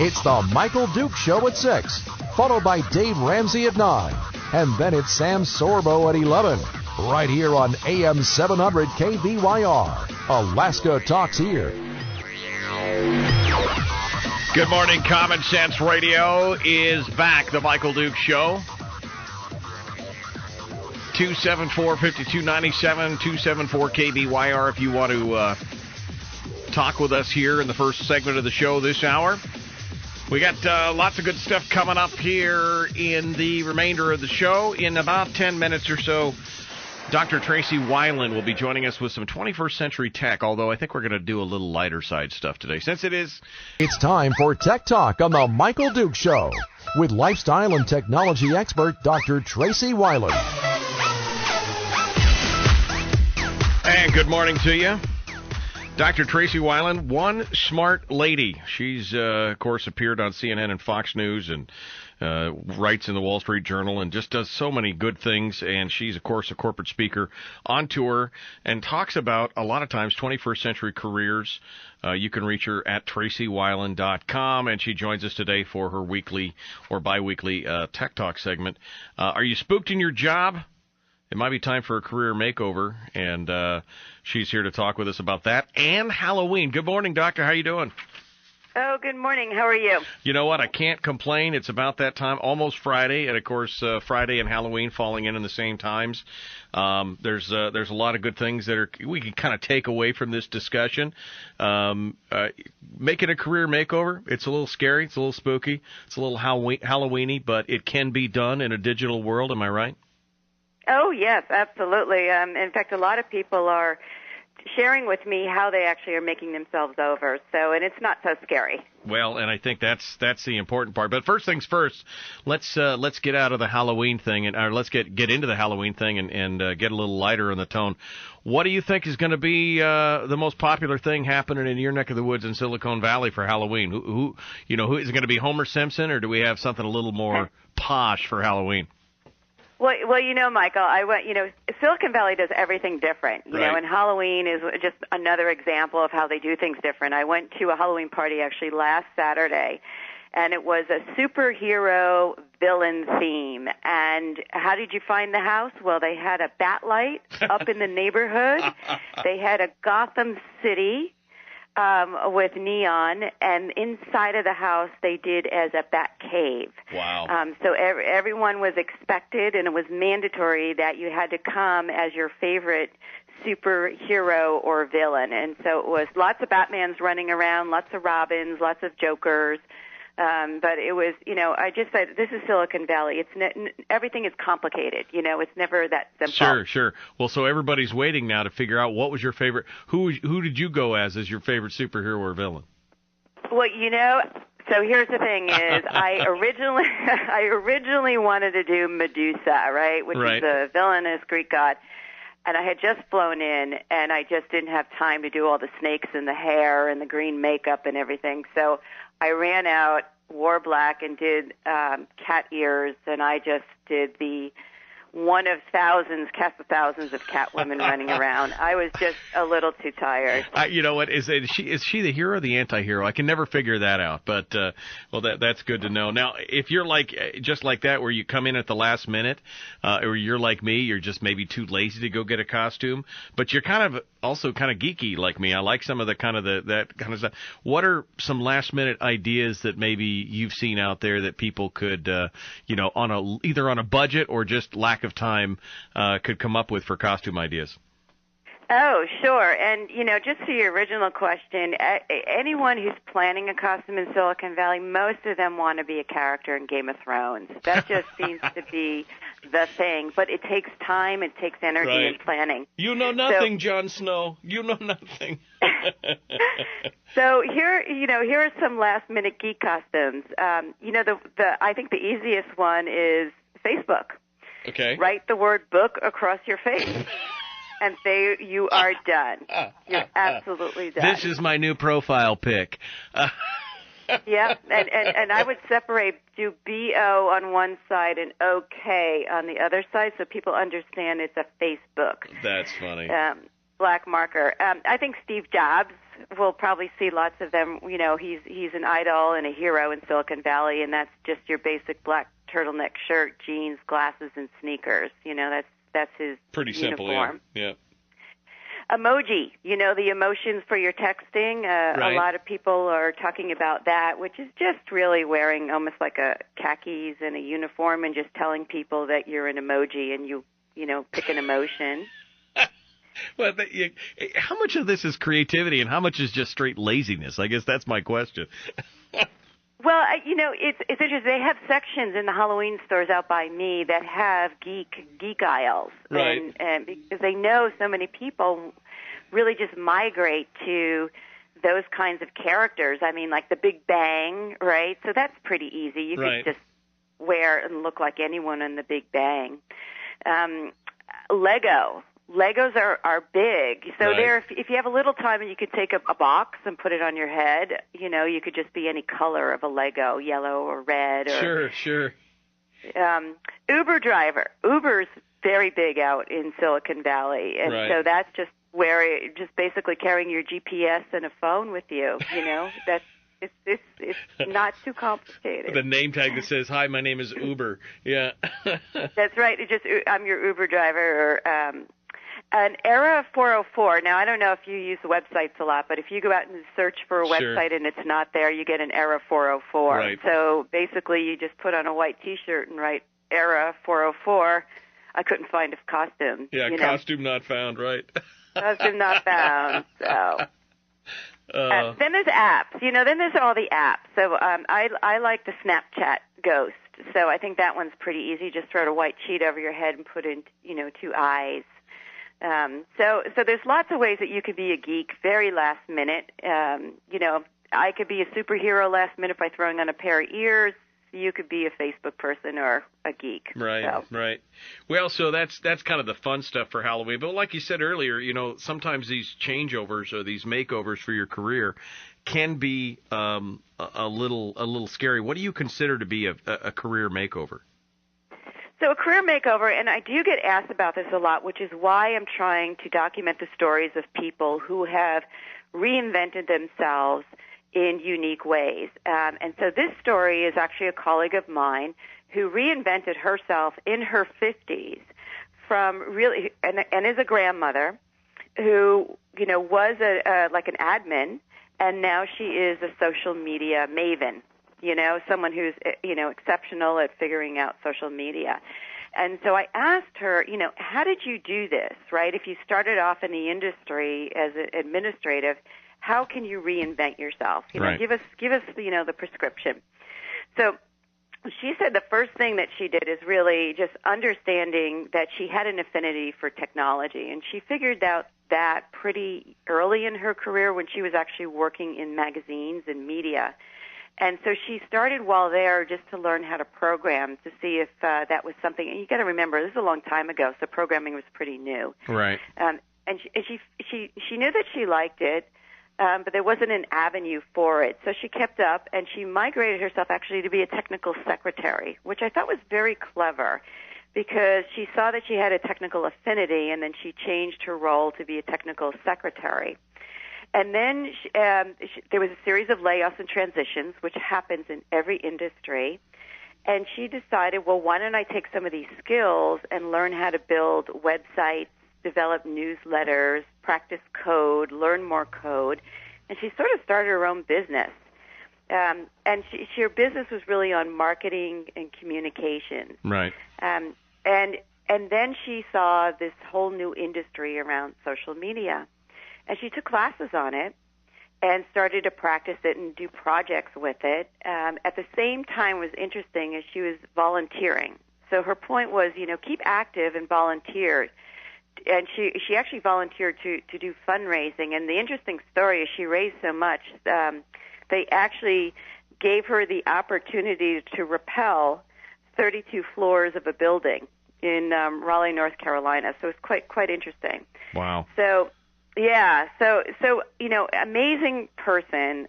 It's the Michael Dukes Show at 6, followed by Dave Ramsey at 9, and then it's Sam Sorbo at 11, right here on AM 700 KBYR. Alaska Talks here. Good morning. Common Sense Radio is back. The Michael Dukes Show. 274-5297, 274-KBYR if you want to talk with us here in the first segment of the show this hour. We got lots of good stuff coming up here in the remainder of the show. In about 10 minutes or so, Dr. Tracey Wilen will be joining us with some 21st century tech, although I think we're going to do a little lighter side stuff today, since it is... It's time for Tech Talk on the Michael Dukes Show with lifestyle and technology expert Dr. Tracey Wilen. And good morning to you. Dr. Tracey Wilen, one smart lady. She's, of course, appeared on CNN and Fox News and writes in the Wall Street Journal and just does so many good things. And she's, of course, a corporate speaker on tour and talks about, a lot of times, 21st century careers. You can reach her at TraceyWilen.com, and she joins us today for her weekly or biweekly Tech Talk segment. Are you spooked in your job? It might be time for a career makeover, and she's here to talk with us about that and Halloween. Good morning, Doctor. How you doing? Oh, good morning. How are you? You know what? I can't complain. It's about that time, almost Friday, and of course, Friday and Halloween falling in the same times. There's a lot of good things that we can kind of take away from this discussion. Making a career makeover, it's a little scary, it's a little spooky, it's a little Halloweeny, but it can be done in a digital world. Am I right? Oh, yes, absolutely. In fact, a lot of people are sharing with me how they actually are making themselves over. So, and it's not so scary. Well, and I think that's the important part. But first things first, let's get out of the Halloween thing, or let's get into the Halloween thing and get a little lighter in the tone. What do you think is going to be the most popular thing happening in your neck of the woods in Silicon Valley for Halloween? Who is it going to be? Homer Simpson, or do we have something a little more posh for Halloween? Well, Michael, Silicon Valley does everything different, you know, and Halloween is just another example of how they do things different. I went to a Halloween party actually last Saturday, and it was a superhero villain theme. And how did you find the house? Well, they had a bat light up in the neighborhood. They had a Gotham City with neon, and inside of the house they did as a bat cave. Wow. So everyone was expected, and it was mandatory that you had to come as your favorite superhero or villain. And so it was lots of Batmans running around, lots of Robins, lots of Jokers. But it was, I just said, this is Silicon Valley. Everything is complicated. It's never that simple. Sure. Well, so everybody's waiting now to figure out what was your favorite. Who did you go as your favorite superhero or villain? Well, so here's the thing is I originally wanted to do Medusa, right, which is the villainous Greek god. And I had just flown in, and I just didn't have time to do all the snakes and the hair and the green makeup and everything. So I ran out, wore black, and did cat ears, and I just did the one of cast of thousands of cat women running around. I was just a little too tired. You know what? Is she the hero or the anti-hero? I can never figure that out. But that's good to know. Now, if you're just like that, where you come in at the last minute, or you're like me, you're just maybe too lazy to go get a costume, but you're also kind of geeky like me. I like some of that kind of stuff. What are some last minute ideas that maybe you've seen out there that people could, either on a budget or just lack of time, could come up with for costume ideas? Oh, sure. And, just to your original question, anyone who's planning a costume in Silicon Valley, most of them want to be a character in Game of Thrones. That just seems to be the thing. But it takes time, it takes energy and planning. You know nothing, Jon Snow. You know nothing. So here are some last-minute geek costumes. I think the easiest one is Facebook. Okay. Write the word book across your face. And say you are done. You're absolutely done. This is my new profile pic. Yeah, and I would do B-O on one side and OK on the other side so people understand it's a Facebook. That's funny. black marker. I think Steve Jobs will probably see lots of them. You know, he's an idol and a hero in Silicon Valley, and that's just your basic black turtleneck shirt, jeans, glasses, and sneakers. You know, that's his pretty simple. uniform. Yeah. Emoji, you know, the emotions for your texting. Right. A lot of people are talking about that, which is just really wearing almost like a khakis and a uniform and just telling people that you're an emoji and you know, pick an emotion. Well, how much of this is creativity and how much is just straight laziness? I guess that's my question. Well, you know, it's interesting. They have sections in the Halloween stores out by me that have geek aisles, right? And because they know so many people really just migrate to those kinds of characters. I mean, like the Big Bang, right? So that's pretty easy. You right. could just wear and look like anyone in the Big Bang. Legos are big. So right. if you have a little time and you could take a box and put it on your head, you know, you could just be any color of a Lego, yellow or red. Or, Sure. Uber driver. Uber's very big out in Silicon Valley. And right. so that's just just basically carrying your GPS and a phone with you, you know. It's not too complicated. The name tag that says, "Hi, my name is Uber." Yeah. That's right. I'm your Uber driver. Or an Era 404. Now, I don't know if you use websites a lot, but if you go out and search for a website and it's not there, you get an Era 404. Right. So basically, you just put on a white T-shirt and write Era 404. I couldn't find a costume. Yeah, costume not found, right? Costume not found. So. Then there's apps. You know, then there's all the apps. So I like the Snapchat Ghost. So I think that one's pretty easy. Just throw a white sheet over your head and put in, you know, 2 eyes. So there's lots of ways that you could be a geek very last minute. You know, I could be a superhero last minute by throwing on a pair of ears. You could be a Facebook person or a geek. Right, so. Right. Well, so that's kind of the fun stuff for Halloween. But like you said earlier, you know, sometimes these changeovers or these makeovers for your career can be a little scary. What do you consider to be a career makeover? So a career makeover, and I do get asked about this a lot, which is why I'm trying to document the stories of people who have reinvented themselves in unique ways. And so this story is actually a colleague of mine who reinvented herself in her 50s from really, and is a grandmother who, you know, was like an admin, and now she is a social media maven. You know, someone who's, you know, exceptional at figuring out social media. And so I asked her, you know, how did you do this, right? If you started off in the industry as an administrative, how can you reinvent yourself? You know, right. give us, you know, the prescription. So she said the first thing that she did is really just understanding that she had an affinity for technology. And she figured out that pretty early in her career when she was actually working in magazines and media. And so she started while there just to learn how to program, to see if that was something. And you got to remember, this is a long time ago, so programming was pretty new. Right. And she knew that she liked it, but there wasn't an avenue for it. So she kept up, and she migrated herself actually to be a technical secretary, which I thought was very clever, because she saw that she had a technical affinity, and then she changed her role to be a technical secretary. And then there was a series of layoffs and transitions, which happens in every industry. And she decided, well, why don't I take some of these skills and learn how to build websites, develop newsletters, practice code, learn more code. And she sort of started her own business. And her business was really on marketing and communications. Right. And then she saw this whole new industry around social media. And she took classes on it and started to practice it and do projects with it. At the same time, was interesting as she was volunteering. So her point was, you know, keep active and volunteer. And she actually volunteered to do fundraising. And the interesting story is she raised so much, they actually gave her the opportunity to rappel 32 floors of a building in Raleigh, North Carolina. So it's quite interesting. Wow. So. Yeah, so you know, amazing person,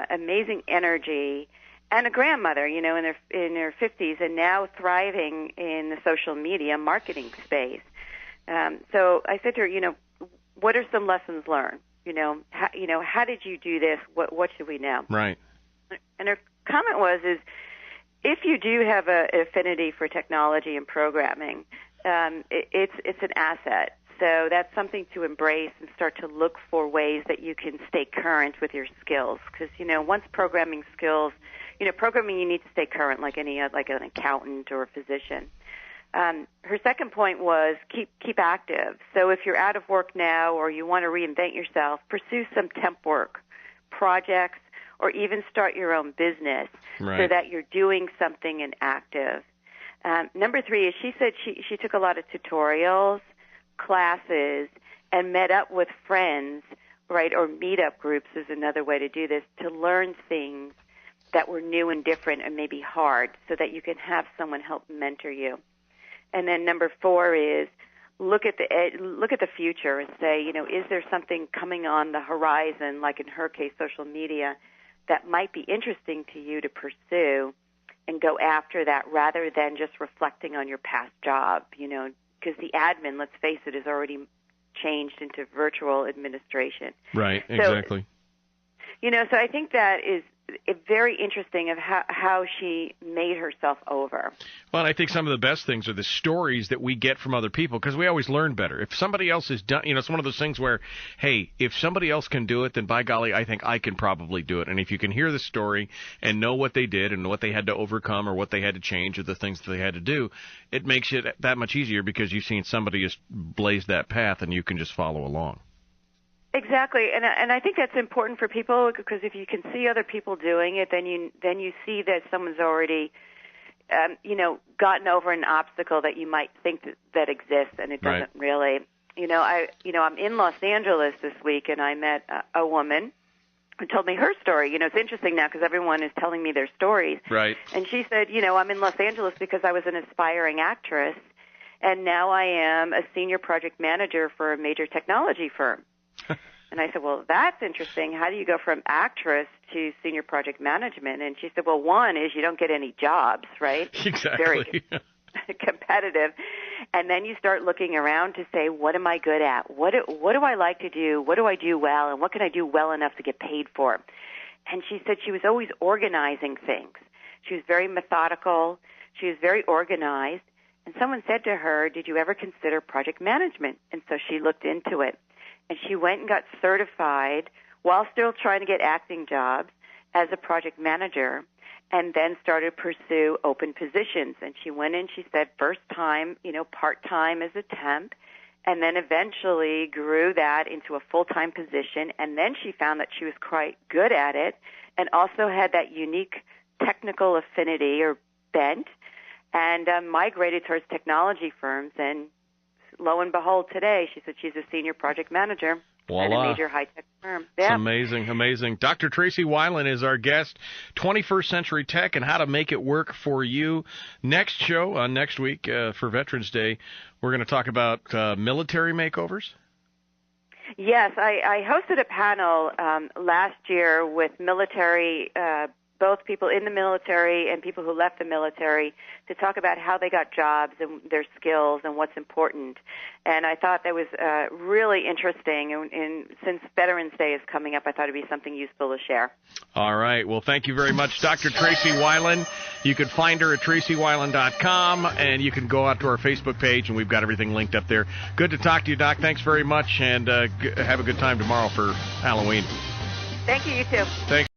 amazing energy, and a grandmother, you know, in her 50s, and now thriving in the social media marketing space. So I said to her, you know, what are some lessons learned? How did you do this? What should we know? Right. And her comment was, if you do have an affinity for technology and programming, it's an asset. So that's something to embrace and start to look for ways that you can stay current with your skills. Because, once programming skills, programming you need to stay current like an accountant or a physician. Her second point was keep active. So if you're out of work now or you want to reinvent yourself, pursue some temp work, projects, or even start your own business so that you're doing something and active. Number 3 is she said she took a lot of tutorials, classes, and met up with friends, right, or meetup groups is another way to do this, to learn things that were new and different and maybe hard so that you can have someone help mentor you. And then number 4 is look at the future and say, is there something coming on the horizon, like in her case, social media, that might be interesting to you to pursue and go after that rather than just reflecting on your past job, because the admin, let's face it, is already changed into virtual administration. Right, exactly. So I think that is very interesting of how she made herself over. Well, I think some of the best things are the stories that we get from other people, because we always learn better. If somebody else has done, it's one of those things where, hey, if somebody else can do it, then by golly, I think I can probably do it. And if you can hear the story and know what they did and what they had to overcome or what they had to change or the things that they had to do, it makes it that much easier because you've seen somebody just blaze that path and you can just follow along. Exactly, and I think that's important for people, because if you can see other people doing it, then you see that someone's already, gotten over an obstacle that you might think that exists, and it doesn't really. I'm in Los Angeles this week, and I met a woman who told me her story. It's interesting now because everyone is telling me their stories. Right. And she said, I'm in Los Angeles because I was an aspiring actress, and now I am a senior project manager for a major technology firm. And I said, well, that's interesting. How do you go from actress to senior project management? And she said, well, one is you don't get any jobs, right? Exactly. Very competitive. And then you start looking around to say, what am I good at? What do I like to do? What do I do well? And what can I do well enough to get paid for? And she said she was always organizing things. She was very methodical. She was very organized. And someone said to her, did you ever consider project management? And so she looked into it. And she went and got certified while still trying to get acting jobs as a project manager, and then started to pursue open positions. And she went in, she said, first time, part-time as a temp, and then eventually grew that into a full-time position. And then she found that she was quite good at it and also had that unique technical affinity or bent, and migrated towards technology firms. And lo and behold, today, she said she's a senior project manager at a major high-tech firm. Yeah. It's amazing, amazing. Dr. Tracey Wilen is our guest, 21st Century Tech and how to make it work for you. Next show, next week for Veterans Day, we're going to talk about military makeovers. Yes, I hosted a panel last year with military both people in the military and people who left the military to talk about how they got jobs and their skills and what's important. And I thought that was really interesting. And since Veterans Day is coming up, I thought it would be something useful to share. All right. Well, thank you very much, Dr. Tracey Wilen. You can find her at TraceyWilen.com, and you can go out to our Facebook page, and we've got everything linked up there. Good to talk to you, Doc. Thanks very much, and have a good time tomorrow for Halloween. Thank you. You too. Thanks.